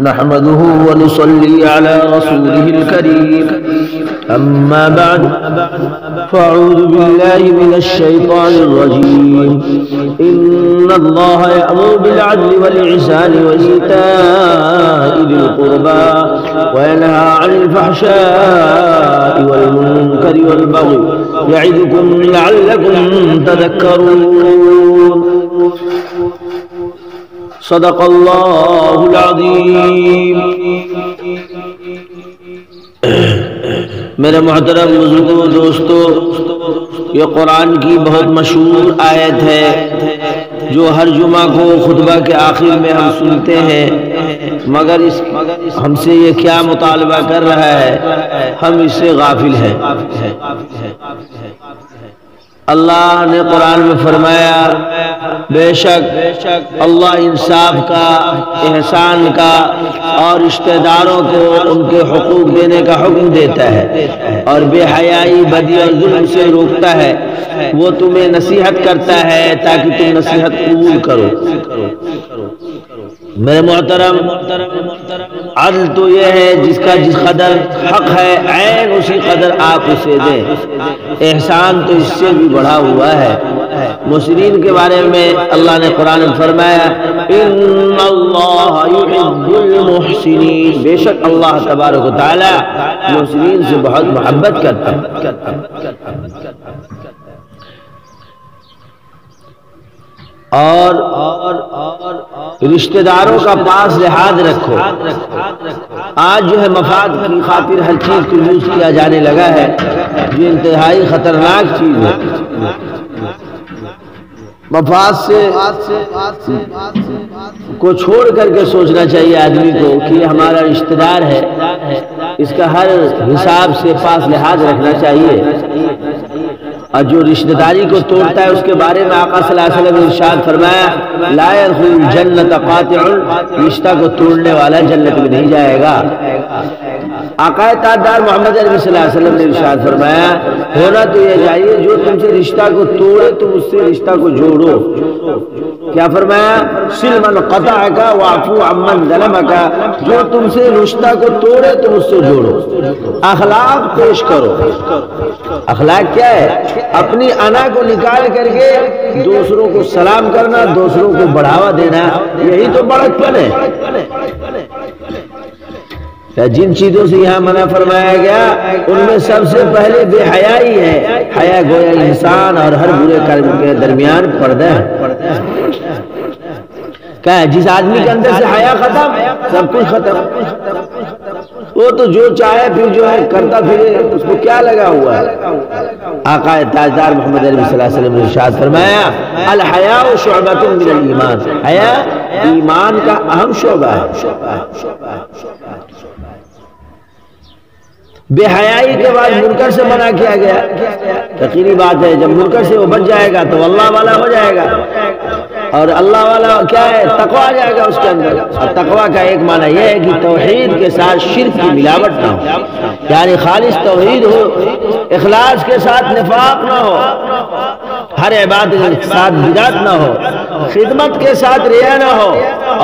نحمده ونصلي على رسوله الكريم أما بعد فأعوذ بالله من الشيطان الرجيم إن الله يأمر بالعدل والإحسان وإيتاء ذي القربى وينهى عن الفحشاء والمنكر والبغي يعظكم لعلكم تذكرون صدق اللہ العظیم۔ میرے محترم بزرگوں دوستو، یہ قرآن کی بہت مشہور آیت ہے جو ہر جمعہ کو خطبہ کے آخر میں ہم سنتے ہیں، مگر ہم سے یہ کیا مطالبہ کر رہا ہے، ہم اس سے غافل ہیں۔ اللہ نے قرآن میں فرمایا بے شک اللہ انصاف کا، احسان کا اور رشتہ داروں کو ان کے حقوق دینے کا حکم دیتا ہے، اور بے حیائی، بدی اور ظلم سے روکتا ہے۔ وہ تمہیں نصیحت کرتا ہے تاکہ تم نصیحت قبول کرو۔ میرے محترم، عدل تو یہ ہے جس کا جس قدر حق ہے عین اسی قدر آپ اسے دیں۔ احسان تو اس سے بھی بڑھا ہوا ہے۔ محسنین کے بارے میں اللہ نے قرآن میں فرمایا ان اللہ یحب المحسنین، بے شک اللہ تبارک و تعالی محسنین سے بہت محبت کرتا ہے۔ اور رشتہ داروں کا پاس لحاظ رکھو۔ آج جو ہے مفاد کی خاطر ہر چیز کو یوز کیا جانے لگا ہے، جو انتہائی خطرناک چیز ہے۔ مفاد سے کو چھوڑ کر کے سوچنا چاہیے آدمی کو کہ یہ ہمارا رشتہ دار ہے، اس کا ہر حساب سے پاس لحاظ رکھنا چاہیے۔ اور جو رشتہ داری کو توڑتا ہے اس کے بارے میں آقا صلی اللہ علیہ وسلم نے ارشاد فرمایا لا يدخل الجنت قاطع، رشتہ کو توڑنے والا جنت میں نہیں جائے گا۔ آقا تاجدار محمد عربی صلی اللہ علیہ وسلم نے ارشاد فرمایا ہونا تو یہ چاہیے جو تم سے رشتہ کو توڑے تم اس سے رشتہ کو جوڑو۔ کیا فرمایا؟ صل من قطعک واعفو عمن ظلمک، جو تم سے رشتہ کو توڑے تم اس سے جوڑو۔ اخلاق پیش کرو۔ اخلاق کیا ہے؟ اپنی انا کو نکال کر کے دوسروں کو سلام کرنا، دوسروں کو بڑھاوا دینا، یہی تو بڑک پن ہے۔ جن چیزوں سے یہاں منع فرمایا گیا ان میں سب سے پہلے بے حیائی ہے۔ حیا گویا انسان اور ہر برے کام کے درمیان پردہ ہے۔ کیا ہے؟ جس آدمی کے اندر سے حیا ختم، سب کچھ ختم۔ وہ تو جو چاہے پھر جو ہے کرتا پھرے، اس کو کیا لگا ہوا ہے؟ آقا تاجدار محمد عربی صلی اللہ علیہ وسلم نے ارشاد فرمایا الحیاء شعبۃ من الایمان، حیا ایمان کا اہم شعبہ ہے۔ بے حیائی کے بعد منکر سے منع کیا گیا، یقینی بات ہے جب منکر سے وہ بچ جائے گا تو اللہ والا ہو جائے گا، اور اللہ والا کیا ہے؟ تقویٰ آ جائے گا اس کے اندر۔ اور تقویٰ کا ایک معنی یہ ہے کہ توحید کے ساتھ شرک کی ملاوٹ نہ ہو، یعنی خالص توحید ہو، اخلاص کے ساتھ نفاق نہ ہو، ہر عبادت کے ساتھ بدعت نہ ہو، خدمت کے ساتھ ریا نہ ہو،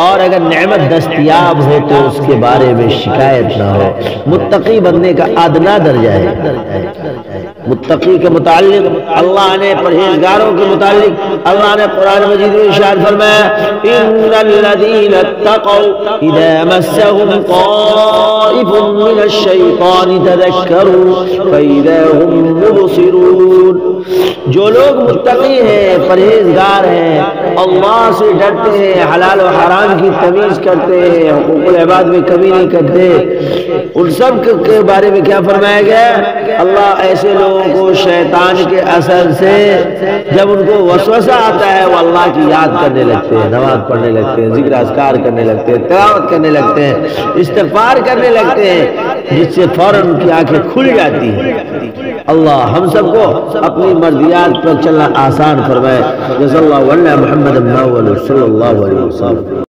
اور اگر نعمت دستیاب ہو تو اس کے بارے میں شکایت نہ ہو۔ متقی بننے کا ادنا درجہ ہے۔ متقی کے متعلق اللہ نے، پرہیزگاروں کے متعلق اللہ نے قرآن مجید میں ارشاد فرمایا ان الذین اتقوا اذا مسهم طائف من الشیطان تذکروا فاذا هم مبصرون، جو لوگ متقی ہیں، پرہیزگار ہیں، اللہ سے ڈرتے ہیں، حلال و حرام کی تمیز کرتے ہیں، حقوق العباد میں کمی نہیں کرتے، ان سب کے بارے میں کیا فرمایا گیا؟ اللہ ایسے لوگوں کو شیطان کے اثر سے جب ان کو وسوسہ آتا ہے وہ اللہ کی یاد کرنے لگتے ہیں، نماز پڑھنے لگتے ہیں، ذکر اذکار کرنے لگتے ہیں، تلاوت کرنے لگتے ہیں، استغفار کرنے لگتے ہیں، جس سے فوراً ان کی آنکھیں کھل جاتی ہیں۔ اللہ ہم سب کو اپنی مرضیات پر چلنا آسان فرمائے۔ جزا اللہ عنا محمد صلی اللہ علیہ وسلم۔